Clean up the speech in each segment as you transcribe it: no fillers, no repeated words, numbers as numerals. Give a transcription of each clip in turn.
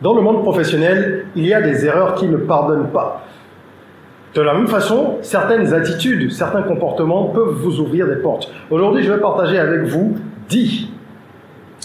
Dans le monde professionnel, il y a des erreurs qui ne pardonnent pas. De la même façon, certaines attitudes, certains comportements peuvent vous ouvrir des portes. Aujourd'hui, je vais partager avec vous 10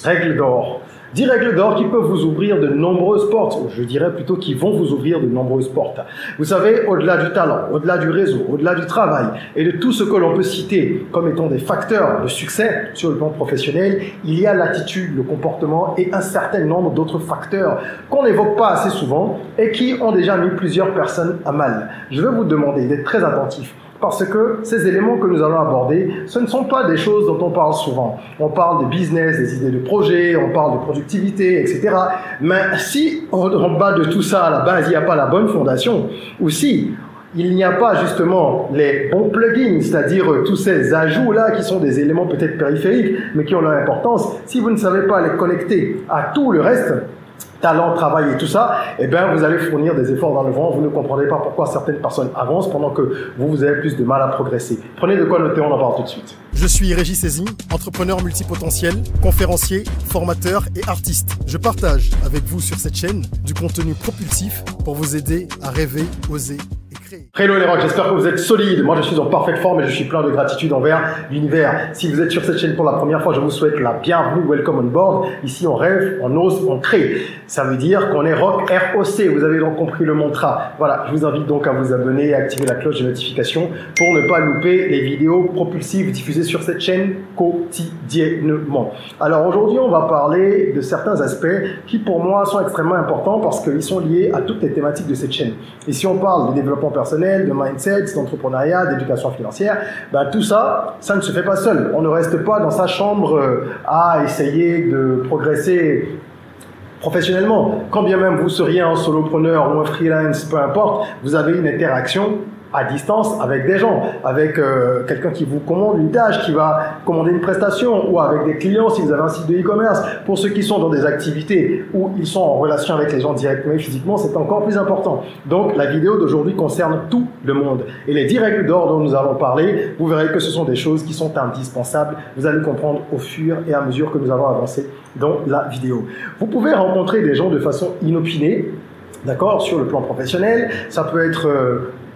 règles d'or. 10 règles d'or qui peuvent vous ouvrir de nombreuses portes, ou je dirais plutôt qui vont vous ouvrir de nombreuses portes. Vous savez, au-delà du talent, au-delà du réseau, au-delà du travail et de tout ce que l'on peut citer comme étant des facteurs de succès sur le plan professionnel, il y a l'attitude, le comportement et un certain nombre d'autres facteurs qu'on n'évoque pas assez souvent et qui ont déjà mis plusieurs personnes à mal. Je vais vous demander d'être très attentifs. Parce que ces éléments que nous allons aborder, ce ne sont pas des choses dont on parle souvent. On parle de business, des idées de projet, on parle de productivité, etc. Mais si en bas de tout ça, à la base, il n'y a pas la bonne fondation, ou si il n'y a pas justement les bons plugins, c'est-à-dire tous ces ajouts-là qui sont des éléments peut-être périphériques, mais qui ont leur importance, si vous ne savez pas les connecter à tout le reste, talent, travail et tout ça, eh bien, vous allez fournir des efforts dans le vent. Vous ne comprendrez pas pourquoi certaines personnes avancent pendant que vous avez plus de mal à progresser. Prenez de quoi noter, on en parle tout de suite. Je suis Régis Sezin, entrepreneur multipotentiel, conférencier, formateur et artiste. Je partage avec vous sur cette chaîne du contenu propulsif pour vous aider à rêver, oser et créer. Hello les rocks, j'espère que vous êtes solides. Moi je suis en parfaite forme et je suis plein de gratitude envers l'univers. Si vous êtes sur cette chaîne pour la première fois, je vous souhaite la bienvenue, welcome on board. Ici on rêve, on ose, on crée. Ça veut dire qu'on est rock, R-O-C. Vous avez donc compris le mantra. Voilà, je vous invite donc à vous abonner et à activer la cloche de notification pour ne pas louper les vidéos propulsives diffusées sur cette chaîne quotidiennement. Alors aujourd'hui, on va parler de certains aspects qui pour moi sont extrêmement importants parce qu'ils sont liés à toutes les thématiques de cette chaîne. Et si on parle de développement personnel, de mindset, d'entrepreneuriat, d'éducation financière, ben tout ça, ça ne se fait pas seul. On ne reste pas dans sa chambre à essayer de progresser professionnellement. Quand bien même vous seriez un solopreneur ou un freelance, peu importe, vous avez une interaction à distance avec des gens, avec quelqu'un qui vous commande une tâche, qui va commander une prestation, ou avec des clients si vous avez un site de e-commerce. Pour ceux qui sont dans des activités où ils sont en relation avec les gens directement et physiquement, c'est encore plus important. Donc la vidéo d'aujourd'hui concerne tout le monde. Et les 10 règles d'or dont nous allons parler, vous verrez que ce sont des choses qui sont indispensables. Vous allez comprendre au fur et à mesure que nous allons avancer dans la vidéo. Vous pouvez rencontrer des gens de façon inopinée, d'accord, sur le plan professionnel. Ça peut être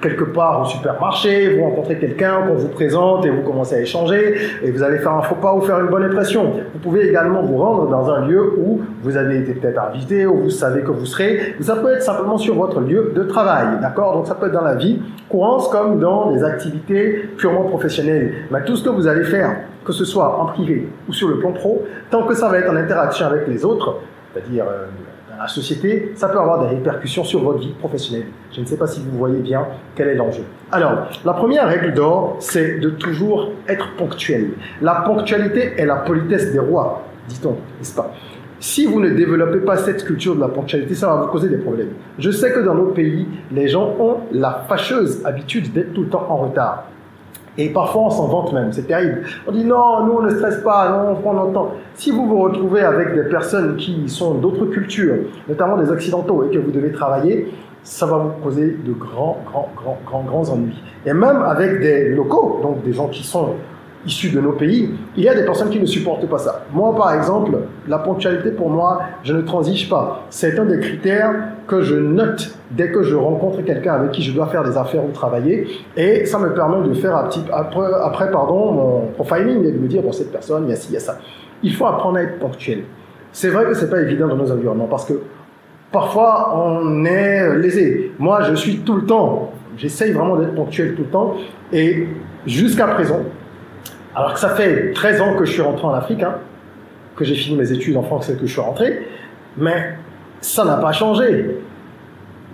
quelque part au supermarché, vous rencontrez quelqu'un qu'on vous présente et vous commencez à échanger et vous allez faire un faux pas ou faire une bonne impression. Vous pouvez également vous rendre dans un lieu où vous avez été peut-être invité, où vous savez que vous serez. Ça peut être simplement sur votre lieu de travail, d'accord? Donc ça peut être dans la vie courante comme dans des activités purement professionnelles. Mais tout ce que vous allez faire, que ce soit en privé ou sur le plan pro, tant que ça va être en interaction avec les autres, c'est-à-dire dans la société, ça peut avoir des répercussions sur votre vie professionnelle. Je ne sais pas si vous voyez bien quel est l'enjeu. Alors, la première règle d'or, c'est de toujours être ponctuel. La ponctualité est la politesse des rois, dit-on, n'est-ce pas? Si vous ne développez pas cette culture de la ponctualité, ça va vous causer des problèmes. Je sais que dans nos pays, les gens ont la fâcheuse habitude d'être tout le temps en retard. Et parfois, on s'en vante même, c'est terrible. On dit non, nous on ne stresse pas, non, on prend notre temps. Si vous vous retrouvez avec des personnes qui sont d'autres cultures, notamment des occidentaux, et que vous devez travailler, ça va vous causer de grands ennuis. Et même avec des locaux, donc des gens qui sont issus de nos pays, il y a des personnes qui ne supportent pas ça. Moi, par exemple, la ponctualité, pour moi, je ne transige pas. C'est un des critères que je note dès que je rencontre quelqu'un avec qui je dois faire des affaires ou travailler. Et ça me permet de faire après mon profiling et de me dire, bon, cette personne, il y a ci, il y a ça. Il faut apprendre à être ponctuel. C'est vrai que ce n'est pas évident dans nos environnements parce que parfois, on est lésé. Moi, je suis tout le temps, j'essaye vraiment d'être ponctuel tout le temps. Et jusqu'à présent, alors que ça fait 13 ans que je suis rentré en Afrique, hein, que j'ai fini mes études en France et que je suis rentré, mais ça n'a pas changé.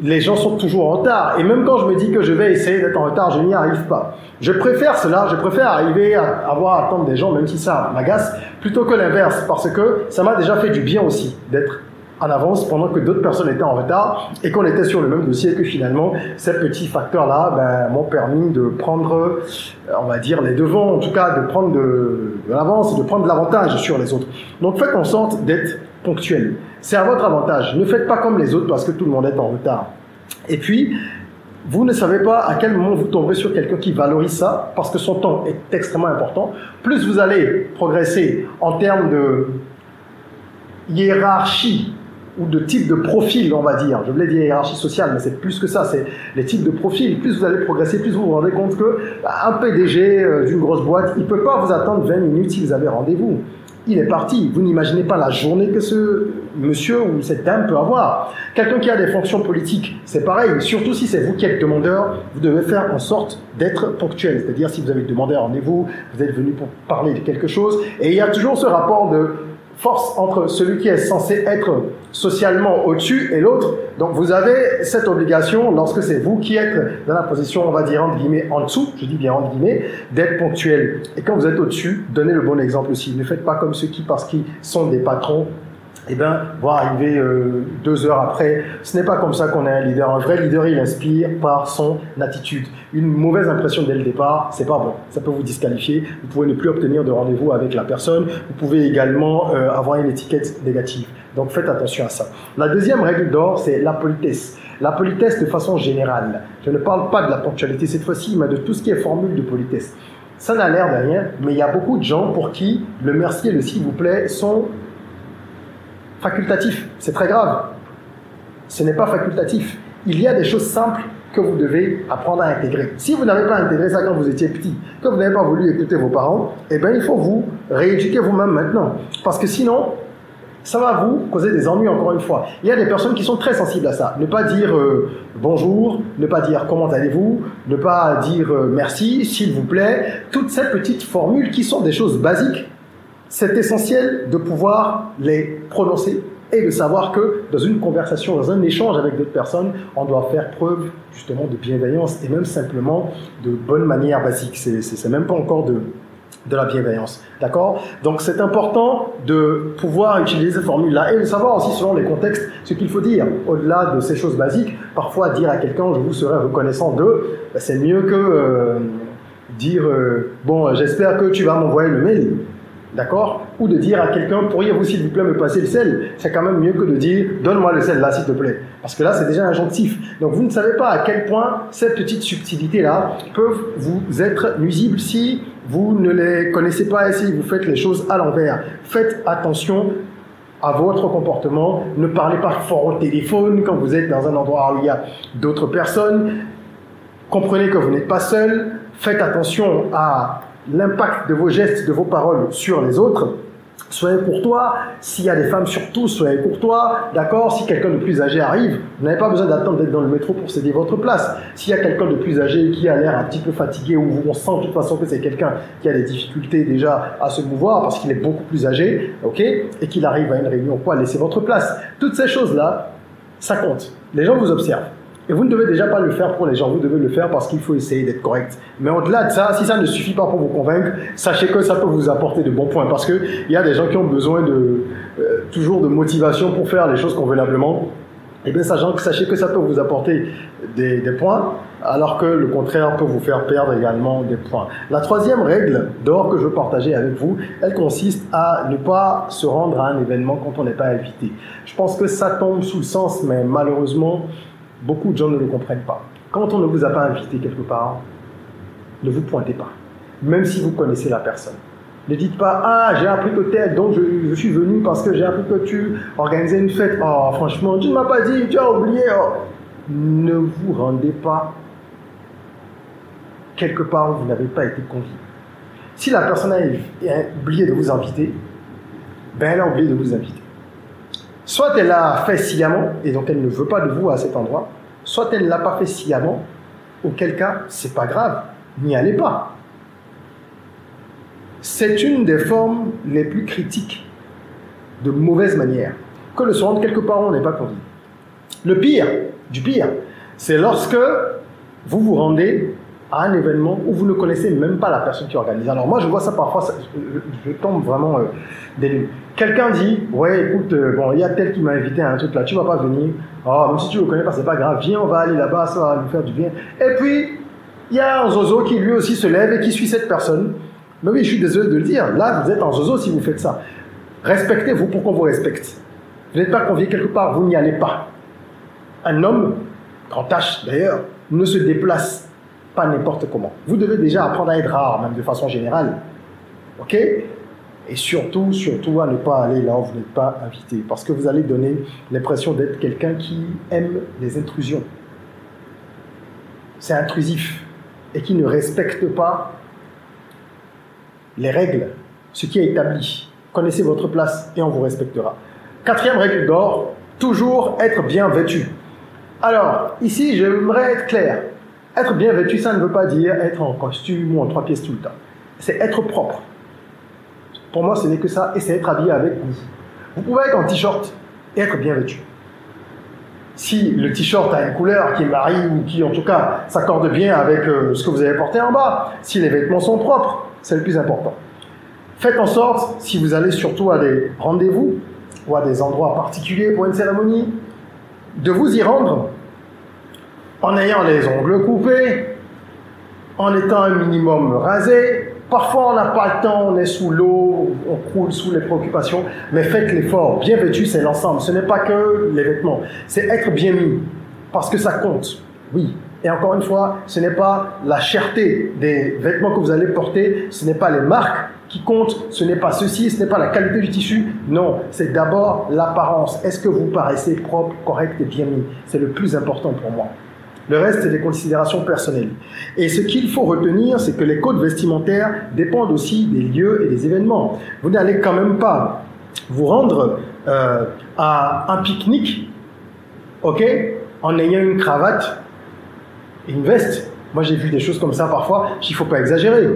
Les gens sont toujours en retard. Et même quand je me dis que je vais essayer d'être en retard, je n'y arrive pas. Je préfère cela, je préfère arriver à attendre des gens, même si ça m'agace, plutôt que l'inverse, parce que ça m'a déjà fait du bien aussi d'être en avance pendant que d'autres personnes étaient en retard et qu'on était sur le même dossier et que finalement, ces petits facteurs-là m'ont permis de prendre, on va dire, les devants, en tout cas de prendre de l'avance, de prendre de l'avantage sur les autres. Donc faites en sorte d'être ponctuel. C'est à votre avantage. Ne faites pas comme les autres parce que tout le monde est en retard. Et puis, vous ne savez pas à quel moment vous tomberez sur quelqu'un qui valorise ça parce que son temps est extrêmement important. Plus vous allez progresser en termes de hiérarchie ou de type de profil, on va dire. Je voulais dire hiérarchie sociale, mais c'est plus que ça, c'est les types de profils. Plus vous allez progresser, plus vous vous rendez compte que un PDG d'une grosse boîte, il ne peut pas vous attendre 20 minutes si vous avez rendez-vous. Il est parti. Vous n'imaginez pas la journée que ce monsieur ou cette dame peut avoir. Quelqu'un qui a des fonctions politiques, c'est pareil. Surtout si c'est vous qui êtes demandeur, vous devez faire en sorte d'être ponctuel. C'est-à-dire si vous avez demandé un rendez-vous, vous êtes venu pour parler de quelque chose. Et il y a toujours ce rapport de force entre celui qui est censé être socialement au-dessus et l'autre. Donc vous avez cette obligation, lorsque c'est vous qui êtes dans la position, on va dire entre guillemets, en dessous, je dis bien entre guillemets, d'être ponctuel. Et quand vous êtes au-dessus, donnez le bon exemple aussi. Ne faites pas comme ceux qui, parce qu'ils sont des patrons, eh bien, vont arriver 2 heures après. Ce n'est pas comme ça qu'on est un leader. Un vrai leader, il inspire par son attitude. Une mauvaise impression dès le départ, c'est pas bon. Ça peut vous disqualifier. Vous pouvez ne plus obtenir de rendez-vous avec la personne. Vous pouvez également avoir une étiquette négative. Donc faites attention à ça. La deuxième règle d'or, c'est la politesse. La politesse de façon générale. Je ne parle pas de la ponctualité cette fois-ci, mais de tout ce qui est formule de politesse. Ça n'a l'air de rien, mais il y a beaucoup de gens pour qui le merci et le s'il vous plaît sont facultatif, c'est très grave. Ce n'est pas facultatif. Il y a des choses simples que vous devez apprendre à intégrer. Si vous n'avez pas intégré ça quand vous étiez petit, que vous n'avez pas voulu écouter vos parents, eh bien il faut vous rééduquer vous-même maintenant. Parce que sinon, ça va vous causer des ennuis encore une fois. Il y a des personnes qui sont très sensibles à ça. Ne pas dire bonjour, ne pas dire comment allez-vous, ne pas dire merci, s'il vous plaît. Toutes ces petites formules qui sont des choses basiques. C'est essentiel de pouvoir les prononcer et de savoir que dans une conversation, dans un échange avec d'autres personnes, on doit faire preuve justement de bienveillance et même simplement de bonnes manières basiques. C'est même pas encore de la bienveillance. D'accord? Donc c'est important de pouvoir utiliser cette formule-là et de savoir aussi selon les contextes ce qu'il faut dire. Au-delà de ces choses basiques, parfois dire à quelqu'un « je vous serai reconnaissant de », c'est mieux que dire « bon, j'espère que tu vas m'envoyer le mail ». D'accord? Ou de dire à quelqu'un, pourriez-vous s'il vous plaît me passer le sel? C'est quand même mieux que de dire, donne-moi le sel là s'il te plaît. Parce que là c'est déjà injonctif. Donc vous ne savez pas à quel point ces petites subtilités-là peuvent vous être nuisibles si vous ne les connaissez pas et si vous faites les choses à l'envers. Faites attention à votre comportement. Ne parlez pas fort au téléphone quand vous êtes dans un endroit où il y a d'autres personnes. Comprenez que vous n'êtes pas seul. Faites attention à l'impact de vos gestes, de vos paroles sur les autres. Soyez courtois. S'il y a des femmes surtout, soyez courtois. D'accord? Si quelqu'un de plus âgé arrive, vous n'avez pas besoin d'attendre d'être dans le métro pour céder votre place. S'il y a quelqu'un de plus âgé qui a l'air un petit peu fatigué ou on sent de toute façon que c'est quelqu'un qui a des difficultés déjà à se mouvoir parce qu'il est beaucoup plus âgé, ok, et qu'il arrive à une réunion ou quoi, laissez votre place. Toutes ces choses-là, ça compte. Les gens vous observent. Et vous ne devez déjà pas le faire pour les gens, vous devez le faire parce qu'il faut essayer d'être correct. Mais au-delà de ça, si ça ne suffit pas pour vous convaincre, sachez que ça peut vous apporter de bons points. Parce qu'il y a des gens qui ont besoin toujours de motivation pour faire les choses convenablement. Et bien sachez que ça peut vous apporter des points, alors que le contraire peut vous faire perdre également des points. La troisième règle d'or que je veux partager avec vous, elle consiste à ne pas se rendre à un événement quand on n'est pas invité. Je pense que ça tombe sous le sens, mais malheureusement, beaucoup de gens ne le comprennent pas. Quand on ne vous a pas invité quelque part, ne vous pointez pas, même si vous connaissez la personne. Ne dites pas « Ah, j'ai appris que tel, donc je suis venu parce que j'ai appris que tu organisais une fête. Oh, franchement, tu ne m'as pas dit, tu as oublié. Oh. » Ne vous rendez pas quelque part où vous n'avez pas été convié. Si la personne a oublié de vous inviter, ben elle a oublié de vous inviter. Soit elle l'a fait sciemment, et donc elle ne veut pas de vous à cet endroit, soit elle ne l'a pas fait sciemment, auquel cas, c'est pas grave, n'y allez pas. C'est une des formes les plus critiques de mauvaise manière, que de se rendre quelque part où on n'est pas convié. Le pire, du pire, c'est lorsque vous vous rendez à un événement où vous ne connaissez même pas la personne qui organise. Alors moi, je vois ça parfois, je tombe vraiment des nues. Quelqu'un dit, ouais, écoute, bon, il y a tel qui m'a invité à un truc là, tu vas pas venir. Oh, même si tu ne le connais pas, c'est pas grave, viens, on va aller là-bas, ça va nous faire du bien. Et puis, il y a un zozo qui lui aussi se lève et qui suit cette personne. Mais oui, je suis désolé de le dire, là, vous êtes un zozo si vous faites ça. Respectez-vous pour qu'on vous respecte. Vous n'êtes pas convié quelque part, vous n'y allez pas. Un homme, grand H d'ailleurs, ne se déplace pas n'importe comment. Vous devez déjà apprendre à être rare, même de façon générale. Ok? Et surtout, surtout à ne pas aller là où vous n'êtes pas invité, parce que vous allez donner l'impression d'être quelqu'un qui aime les intrusions. C'est intrusif et qui ne respecte pas les règles, ce qui est établi. Connaissez votre place et on vous respectera. 4e règle d'or, toujours être bien vêtu. Alors, ici, j'aimerais être clair. Être bien vêtu, ça ne veut pas dire être en costume ou en 3 pièces tout le temps. C'est être propre. Pour moi, ce n'est que ça, et c'est être habillé avec vous. Vous pouvez être en t-shirt et être bien vêtu. Si le t-shirt a une couleur qui marie ou qui, en tout cas, s'accorde bien avec ce que vous avez porté en bas, si les vêtements sont propres, c'est le plus important. Faites en sorte, si vous allez surtout à des rendez-vous ou à des endroits particuliers pour une cérémonie, de vous y rendre en ayant les ongles coupés, en étant un minimum rasé. Parfois, on n'a pas le temps, on est sous l'eau, on croule sous les préoccupations, mais faites l'effort. Bien vêtu, c'est l'ensemble. Ce n'est pas que les vêtements, c'est être bien mis, parce que ça compte, oui. Et encore une fois, ce n'est pas la cherté des vêtements que vous allez porter, ce n'est pas les marques qui comptent, ce n'est pas ceci, ce n'est pas la qualité du tissu. Non, c'est d'abord l'apparence. Est-ce que vous paraissez propre, correct et bien mis? C'est le plus important pour moi. Le reste, c'est des considérations personnelles. Et ce qu'il faut retenir, c'est que les codes vestimentaires dépendent aussi des lieux et des événements. Vous n'allez quand même pas vous rendre à un pique-nique, ok, en ayant une cravate et une veste. Moi, j'ai vu des choses comme ça parfois, il ne faut pas exagérer.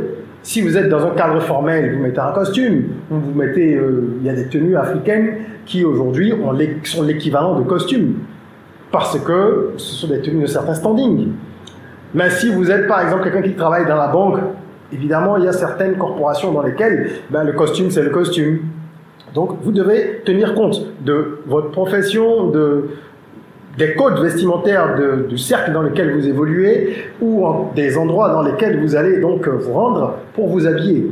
Si vous êtes dans un cadre formel, vous mettez un costume, ou vous mettez, il y a des tenues africaines qui aujourd'hui sont l'équivalent de costumes. Parce que ce sont des tenues de certains standings. Mais si vous êtes par exemple quelqu'un qui travaille dans la banque, évidemment il y a certaines corporations dans lesquelles le costume c'est le costume. Donc vous devez tenir compte de votre profession, des codes vestimentaires du cercle dans lequel vous évoluez ou des endroits dans lesquels vous allez donc vous rendre pour vous habiller.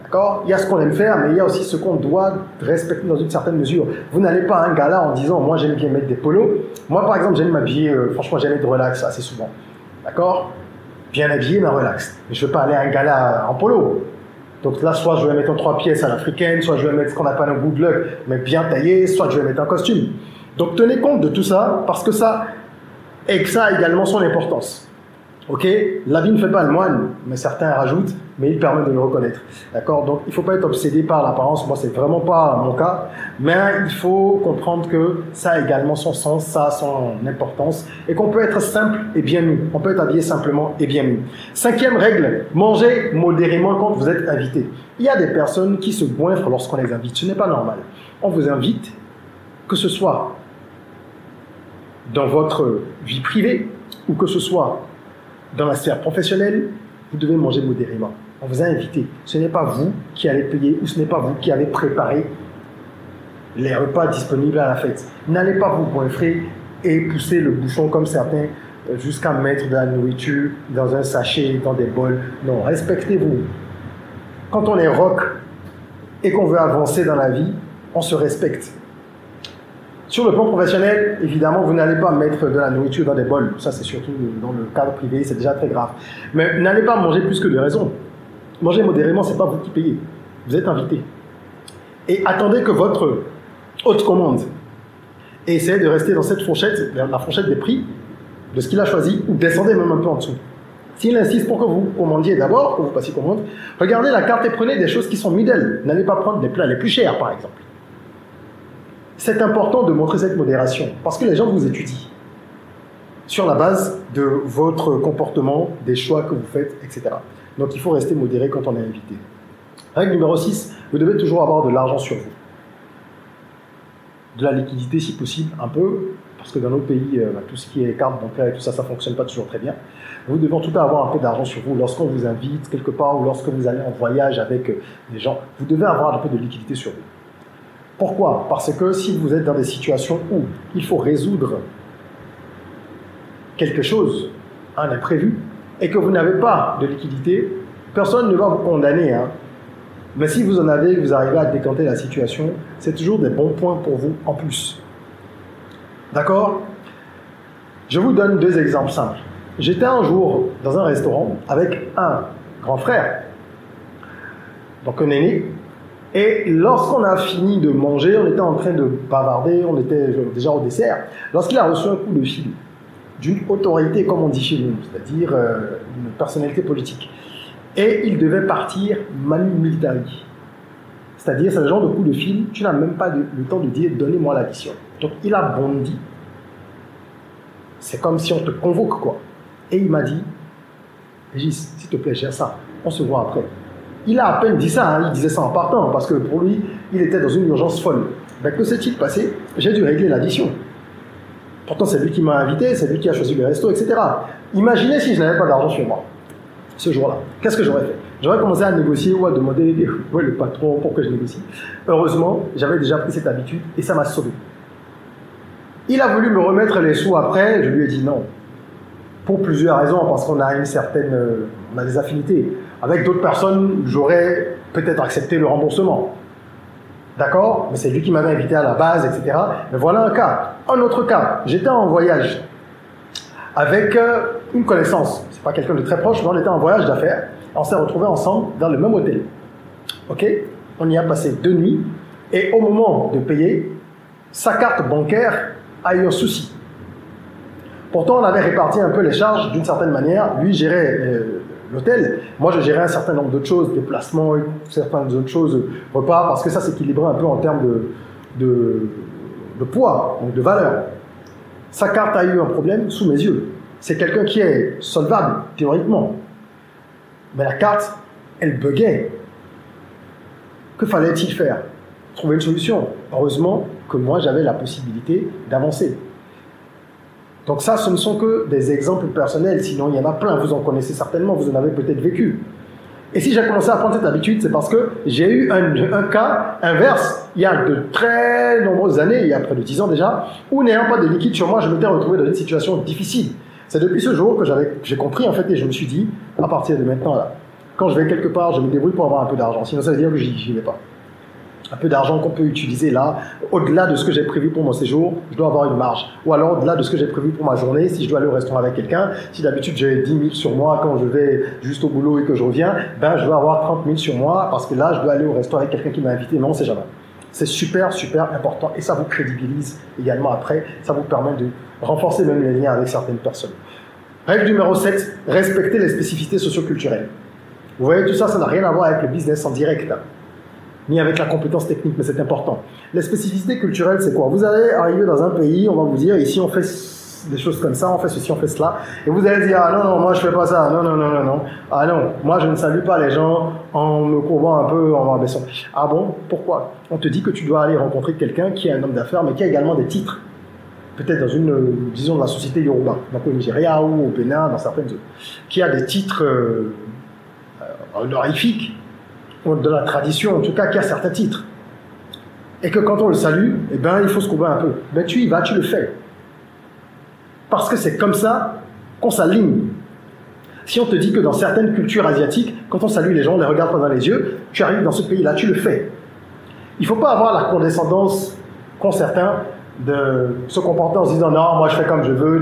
D'accord ? Il y a ce qu'on aime faire, mais il y a aussi ce qu'on doit respecter dans une certaine mesure. Vous n'allez pas à un gala en disant « moi j'aime bien mettre des polos ». Moi par exemple j'aime m'habiller, franchement j'aime être relax assez souvent. D'accord ? Bien habillé mais relax. Mais je ne veux pas aller à un gala en polo. Donc là soit je vais mettre en 3 pièces à l'africaine, soit je vais mettre ce qu'on appelle un good luck, mais bien taillé, soit je vais mettre un costume. Donc tenez compte de tout ça, parce que ça a également son importance. Ok, l'habit ne fait pas le moine, mais certains rajoutent, mais il permet de le reconnaître. D'accord? Donc il ne faut pas être obsédé par l'apparence, moi c'est vraiment pas mon cas, mais il faut comprendre que ça a également son sens, ça a son importance, et qu'on peut être simple et bien mis. On peut être habillé simplement et bien mis. 5e règle, mangez modérément quand vous êtes invité. Il y a des personnes qui se goinfrent lorsqu'on les invite, ce n'est pas normal. On vous invite, que ce soit dans votre vie privée, ou que ce soit dans la sphère professionnelle, vous devez manger modérément. On vous a invité. Ce n'est pas vous qui allez payer ou ce n'est pas vous qui avez préparé les repas disponibles à la fête. N'allez pas vous goinfrer et pousser le bouchon comme certains jusqu'à mettre de la nourriture dans un sachet, dans des bols. Non, respectez-vous. Quand on est rock et qu'on veut avancer dans la vie, on se respecte. Sur le plan professionnel, évidemment, vous n'allez pas mettre de la nourriture dans des bols. Ça, c'est surtout dans le cadre privé, c'est déjà très grave. Mais n'allez pas manger plus que de raison. Manger modérément, ce n'est pas vous qui payez. Vous êtes invité. Et attendez que votre haute commande. Et essayez de rester dans cette fourchette, la fourchette des prix, de ce qu'il a choisi, ou descendez même un peu en dessous. S'il insiste pour que vous commandiez d'abord, que vous passiez commande, regardez la carte et prenez des choses qui sont middle. N'allez pas prendre des plats les plus chers, par exemple. C'est important de montrer cette modération, parce que les gens vous étudient sur la base de votre comportement, des choix que vous faites, etc. Donc il faut rester modéré quand on est invité. Règle numéro 6, vous devez toujours avoir de l'argent sur vous. De la liquidité si possible, un peu, parce que dans nos pays, tout ce qui est carte bancaire et tout ça, ça ne fonctionne pas toujours très bien. Vous devez en tout cas avoir un peu d'argent sur vous lorsqu'on vous invite quelque part ou lorsque vous allez en voyage avec des gens. Vous devez avoir un peu de liquidité sur vous. Pourquoi? Parce que si vous êtes dans des situations où il faut résoudre quelque chose, un imprévu, et que vous n'avez pas de liquidité, personne ne va vous condamner. Hein. Mais si vous en avez, vous arrivez à décanter la situation, c'est toujours des bons points pour vous en plus. D'accord? Je vous donne 2 exemples simples. J'étais un jour dans un restaurant avec un grand frère, donc un aîné, Et lorsqu'on a fini de manger, on était en train de bavarder, on était déjà au dessert, lorsqu'il a reçu un coup de fil d'une autorité, comme on dit chez nous, c'est-à-dire une personnalité politique, et il devait partir manu militari. C'est-à-dire, c'est le genre de coup de fil, tu n'as même pas le temps de dire « donnez-moi l'addition ». Donc, il a bondi. C'est comme si on te convoque, quoi. Et il m'a dit « Régis, s'il te plaît, gère ça, on se voit après ». Il a à peine dit ça, hein, il disait ça en partant, parce que pour lui, il était dans une urgence folle. Ben, que s'est-il passé? J'ai dû régler l'addition. Pourtant, c'est lui qui m'a invité, c'est lui qui a choisi le resto, etc. Imaginez si je n'avais pas d'argent sur moi, ce jour-là. Qu'est-ce que j'aurais fait? J'aurais commencé à négocier ou à demander le patron pour que je négocie. Heureusement, j'avais déjà pris cette habitude et ça m'a sauvé. Il a voulu me remettre les sous après, je lui ai dit non. Pour plusieurs raisons, parce qu'on a on a des affinités. Avec d'autres personnes, j'aurais peut-être accepté le remboursement. D'accord? Mais c'est lui qui m'avait invité à la base, etc. Mais voilà un cas. Un autre cas, j'étais en voyage avec une connaissance. C'est pas quelqu'un de très proche, mais on était en voyage d'affaires. On s'est retrouvés ensemble dans le même hôtel. Ok? On y a passé 2 nuits. Et au moment de payer, sa carte bancaire a eu un souci. Pourtant, on avait réparti un peu les charges d'une certaine manière. Lui gérait l'hôtel. Moi, je gérais un certain nombre d'autres choses, déplacements, certaines autres choses, repas, parce que ça s'équilibrait un peu en termes de poids, donc de valeur. Sa carte a eu un problème sous mes yeux. C'est quelqu'un qui est solvable, théoriquement. Mais la carte, elle buguait. Que fallait-il faire? Trouver une solution. Heureusement que moi, j'avais la possibilité d'avancer. Donc ça, ce ne sont que des exemples personnels, sinon il y en a plein, vous en connaissez certainement, vous en avez peut-être vécu. Et si j'ai commencé à prendre cette habitude, c'est parce que j'ai eu un cas inverse, il y a de très nombreuses années, il y a près de 10 ans déjà, où n'ayant pas de liquide sur moi, je m'étais retrouvé dans une situation difficile. C'est depuis ce jour que j'ai compris en fait, et je me suis dit, à partir de maintenant, là, quand je vais quelque part, je me débrouille pour avoir un peu d'argent, sinon ça veut dire que j'y vais pas. Un peu d'argent qu'on peut utiliser là, au-delà de ce que j'ai prévu pour mon séjour, je dois avoir une marge. Ou alors au-delà de ce que j'ai prévu pour ma journée, si je dois aller au restaurant avec quelqu'un, si d'habitude j'ai 10 000 sur moi quand je vais juste au boulot et que je reviens, ben je dois avoir 30 000 sur moi parce que là je dois aller au restaurant avec quelqu'un qui m'a invité, non, on sait jamais. C'est super, super important et ça vous crédibilise également après, ça vous permet de renforcer même les liens avec certaines personnes. Règle numéro 7, respecter les spécificités socioculturelles. Vous voyez, tout ça, ça n'a rien à voir avec le business en direct, ni avec la compétence technique, mais c'est important. Les spécificités culturelles, c'est quoi? Vous allez arriver dans un pays, on va vous dire, ici on fait des choses comme ça, on fait ceci, on fait cela, et vous allez dire, ah non, non, moi je fais pas ça, non, non, non, non, non, ah non, moi je ne salue pas les gens en me courbant un peu, en m'abaissant. Ah bon? Pourquoi? On te dit que tu dois aller rencontrer quelqu'un qui est un homme d'affaires, mais qui a également des titres. Peut-être dans une, disons, dans la société Yoruba, donc au Nigeria ou au Bénin, dans certaines zones, qui a des titres honorifiques, de la tradition, en tout cas, qui a certains titres. Et que quand on le salue, eh ben, il faut se courber un peu. Ben, tu y vas, tu le fais. Parce que c'est comme ça qu'on s'aligne. Si on te dit que dans certaines cultures asiatiques, quand on salue les gens, on les regarde pas dans les yeux, tu arrives dans ce pays-là, tu le fais. Il ne faut pas avoir la condescendance qu'ont certains de se comporter en se disant « Non, moi je fais comme je veux,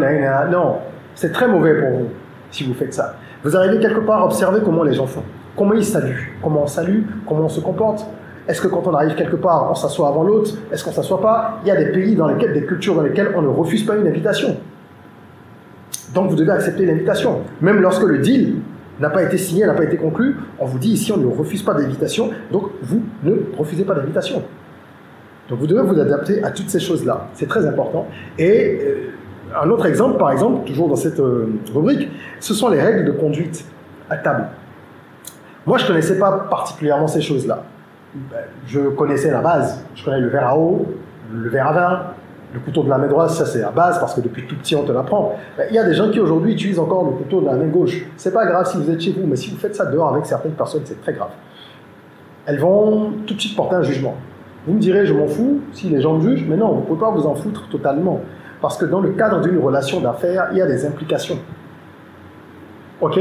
non. » C'est très mauvais pour vous, si vous faites ça. Vous arrivez quelque part, observez comment les gens font. Comment ils saluent? Comment on salue? Comment on se comporte? Est-ce que quand on arrive quelque part, on s'assoit avant l'autre? Est-ce qu'on ne s'assoit pas? Il y a des pays dans lesquels, des cultures dans lesquelles on ne refuse pas une invitation. Donc vous devez accepter l'invitation. Même lorsque le deal n'a pas été signé, n'a pas été conclu, on vous dit ici on ne refuse pas d'invitation, donc vous ne refusez pas d'invitation. Donc vous devez vous adapter à toutes ces choses-là. C'est très important. Et un autre exemple, par exemple, toujours dans cette rubrique, ce sont les règles de conduite à table. Moi, je ne connaissais pas particulièrement ces choses-là. Je connaissais la base. Je connais le verre à eau, le verre à vin, le couteau de la main droite, ça c'est la base parce que depuis tout petit on te l'apprend. Il y a des gens qui aujourd'hui utilisent encore le couteau de la main gauche. C'est pas grave si vous êtes chez vous, mais si vous faites ça dehors avec certaines personnes, c'est très grave. Elles vont tout de suite porter un jugement. Vous me direz, je m'en fous si les gens me jugent, mais non, vous ne pouvez pas vous en foutre totalement. Parce que dans le cadre d'une relation d'affaires, il y a des implications. Ok?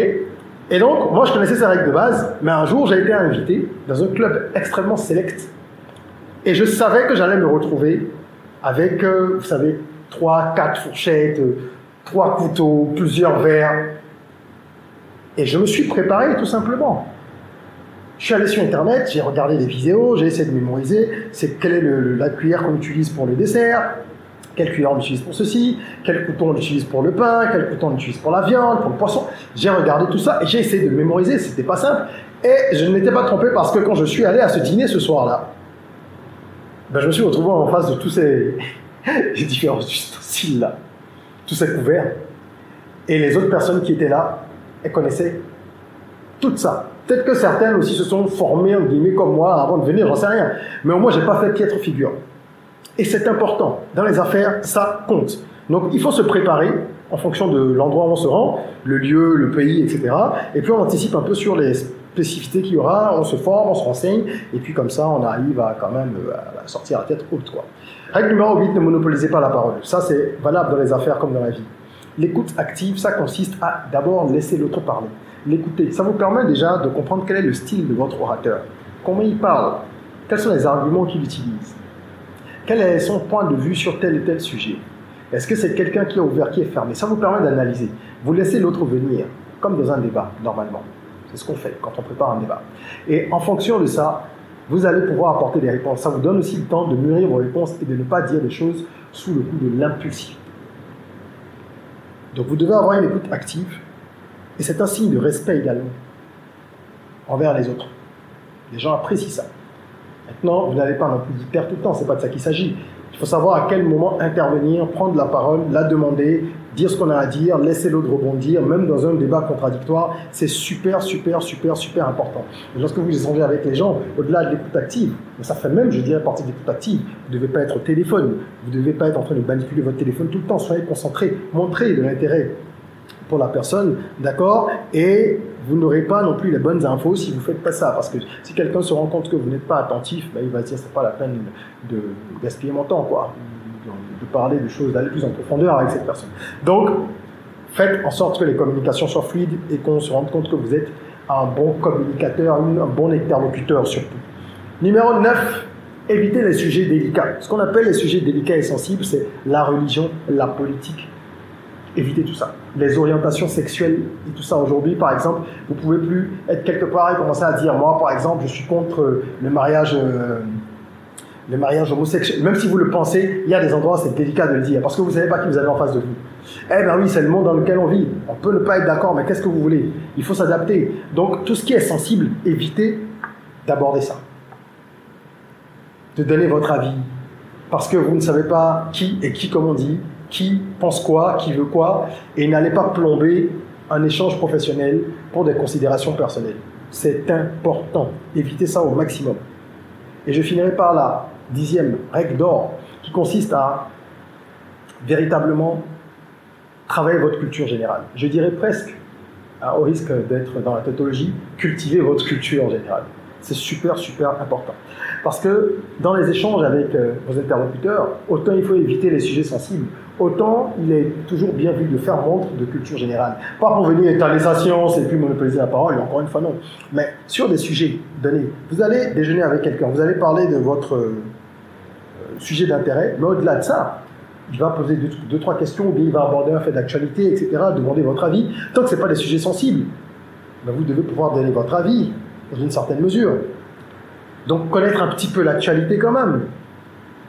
Et donc, moi je connaissais ces règles de base, mais un jour j'ai été invité dans un club extrêmement select. Et je savais que j'allais me retrouver avec, vous savez, 3, 4 fourchettes, 3 couteaux, plusieurs verres. Et je me suis préparé tout simplement. Je suis allé sur Internet, j'ai regardé des vidéos, j'ai essayé de mémoriser, quelle est la cuillère qu'on utilise pour le dessert, quelle cuillère on utilise pour ceci, quel couteau on utilise pour le pain, quel couteau on utilise pour la viande, pour le poisson. J'ai regardé tout ça et j'ai essayé de mémoriser, c'était pas simple. Et je ne m'étais pas trompé parce que quand je suis allé à ce dîner ce soir-là, ben je me suis retrouvé en face de tous ces différents ustensiles-là, tous ces couverts. Et les autres personnes qui étaient là, elles connaissaient tout ça. Peut-être que certaines aussi se sont formées, en guillemets, comme moi, avant de venir, j'en sais rien. Mais au moins, j'ai pas fait piètre figure. Et c'est important. Dans les affaires, ça compte. Donc, il faut se préparer en fonction de l'endroit où on se rend, le lieu, le pays, etc. Et puis, on anticipe un peu sur les spécificités qu'il y aura, on se forme, on se renseigne, et puis comme ça, on arrive à quand même à sortir la tête haute, quoi. Règle numéro 8, ne monopolisez pas la parole. Ça, c'est valable dans les affaires comme dans la vie. L'écoute active, ça consiste à d'abord laisser l'autre parler. L'écouter, ça vous permet déjà de comprendre quel est le style de votre orateur. Comment il parle, quels sont les arguments qu'il utilise, quel est son point de vue sur tel et tel sujet. Est-ce que c'est quelqu'un qui est ouvert, qui est fermé? Ça vous permet d'analyser. Vous laissez l'autre venir, comme dans un débat, normalement. C'est ce qu'on fait quand on prépare un débat. Et en fonction de ça, vous allez pouvoir apporter des réponses. Ça vous donne aussi le temps de mûrir vos réponses et de ne pas dire des choses sous le coup de l'impulsivité. Donc vous devez avoir une écoute active. Et c'est un signe de respect également envers les autres. Les gens apprécient ça. Maintenant, vous n'allez pas non plus y perdre tout le temps, c'est pas de ça qu'il s'agit. Il faut savoir à quel moment intervenir, prendre la parole, la demander, dire ce qu'on a à dire, laisser l'autre rebondir, même dans un débat contradictoire, c'est super, super, super, super important. Et lorsque vous échangez avec les gens, au-delà de l'écoute active, ça fait même, je dirais, partie de l'écoute active, vous ne devez pas être au téléphone, vous ne devez pas être en train de manipuler votre téléphone tout le temps, soyez concentrés, montrez de l'intérêt pour la personne, d'accord? Et vous n'aurez pas non plus les bonnes infos si vous ne faites pas ça. Parce que si quelqu'un se rend compte que vous n'êtes pas attentif, ben il va se dire c'est pas la peine de gaspiller mon temps, quoi. De parler de choses, d'aller plus en profondeur avec cette personne. Donc, faites en sorte que les communications soient fluides et qu'on se rende compte que vous êtes un bon communicateur, un bon interlocuteur surtout. Numéro 9, évitez les sujets délicats. Ce qu'on appelle les sujets délicats et sensibles, c'est la religion, la politique. Évitez tout ça. Les orientations sexuelles et tout ça. Aujourd'hui, par exemple, vous ne pouvez plus être quelque part et commencer à dire, moi, par exemple, je suis contre le mariage homosexuel. Même si vous le pensez, il y a des endroits où c'est délicat de le dire, parce que vous ne savez pas qui vous avez en face de vous. Eh bien oui, c'est le monde dans lequel on vit. On peut ne pas être d'accord, mais qu'est-ce que vous voulez? Il faut s'adapter. Donc, tout ce qui est sensible, évitez d'aborder ça. De donner votre avis. Parce que vous ne savez pas qui est qui, comme on dit, qui pense quoi, qui veut quoi, et n'allez pas plomber un échange professionnel pour des considérations personnelles. C'est important. Évitez ça au maximum. Et je finirai par la 10e règle d'or, qui consiste à véritablement travailler votre culture générale. Je dirais presque, au risque d'être dans la tautologie, cultiver votre culture générale. C'est super, super important. Parce que dans les échanges avec vos interlocuteurs, autant il faut éviter les sujets sensibles, autant il est toujours bien vu de faire montre de culture générale. Pas pour venir étaler sa science et puis monopoliser la parole, et encore une fois non. Mais sur des sujets donnés, vous allez déjeuner avec quelqu'un, vous allez parler de votre sujet d'intérêt, mais au-delà de ça, il va poser deux, trois questions, ou bien il va aborder un fait d'actualité, etc., demander votre avis. Tant que ce n'est pas des sujets sensibles, ben vous devez pouvoir donner votre avis dans une certaine mesure. Donc connaître un petit peu l'actualité quand même.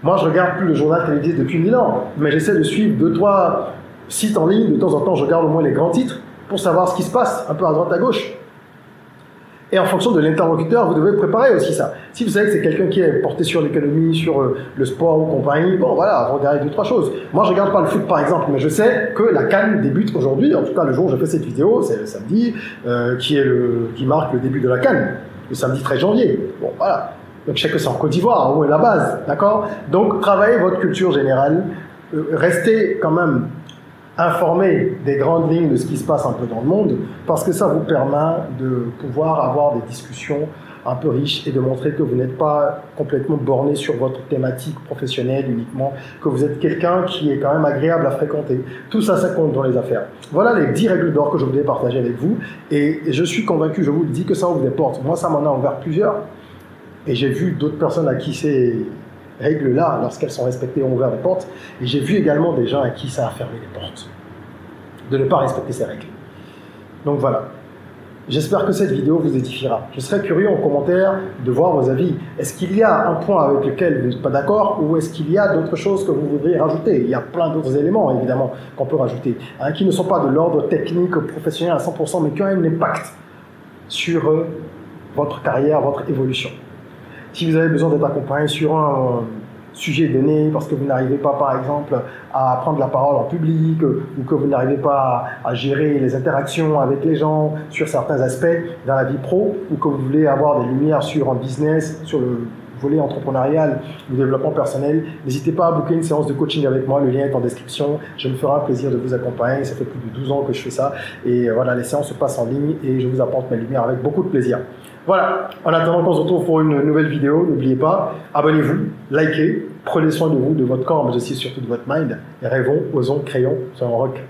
Moi, je regarde plus le journal télévisé depuis 1000 ans, mais j'essaie de suivre 2-3 sites en ligne. De temps en temps, je regarde au moins les grands titres pour savoir ce qui se passe, un peu à droite, à gauche. Et en fonction de l'interlocuteur, vous devez préparer aussi ça. Si vous savez que c'est quelqu'un qui est porté sur l'économie, sur le sport ou compagnie, bon voilà, regardez 2-3 choses. Moi, je regarde pas le foot par exemple, mais je sais que la CAN débute aujourd'hui, en tout cas le jour où je fais cette vidéo, c'est le samedi, qui marque le début de la CAN, le samedi 13 janvier. Bon voilà. Donc je sais que c'est en Côte d'Ivoire, au moins la base, d'accord? Donc travaillez votre culture générale, restez quand même informé des grandes lignes de ce qui se passe un peu dans le monde, parce que ça vous permet de pouvoir avoir des discussions un peu riches et de montrer que vous n'êtes pas complètement borné sur votre thématique professionnelle uniquement, que vous êtes quelqu'un qui est quand même agréable à fréquenter. Tout ça, ça compte dans les affaires. Voilà les 10 règles d'or que je voulais partager avec vous, et je suis convaincu, je vous le dis, que ça ouvre des portes. Moi, ça m'en a ouvert plusieurs, et j'ai vu d'autres personnes à qui ces règles-là, lorsqu'elles sont respectées, ont ouvert des portes, et j'ai vu également des gens à qui ça a fermé les portes de ne pas respecter ces règles. Donc voilà. J'espère que cette vidéo vous édifiera. Je serais curieux en commentaire de voir vos avis. Est-ce qu'il y a un point avec lequel vous n'êtes pas d'accord ou est-ce qu'il y a d'autres choses que vous voudriez rajouter? Il y a plein d'autres éléments, évidemment, qu'on peut rajouter, hein, qui ne sont pas de l'ordre technique, professionnel à 100%, mais qui ont un impact sur votre carrière, votre évolution. Si vous avez besoin d'être accompagné sur un sujet donné parce que vous n'arrivez pas, par exemple, à prendre la parole en public ou que vous n'arrivez pas à gérer les interactions avec les gens sur certains aspects dans la vie pro ou que vous voulez avoir des lumières sur un business, sur le volet entrepreneurial ou développement personnel, n'hésitez pas à booker une séance de coaching avec moi, le lien est en description, je me ferai un plaisir de vous accompagner, ça fait plus de 12 ans que je fais ça et voilà, les séances se passent en ligne et je vous apporte mes lumières avec beaucoup de plaisir. Voilà, en attendant qu'on se retrouve pour une nouvelle vidéo, n'oubliez pas, abonnez-vous, likez, prenez soin de vous, de votre corps, mais aussi surtout de votre mind, et rêvons, osons, créons sur un rock.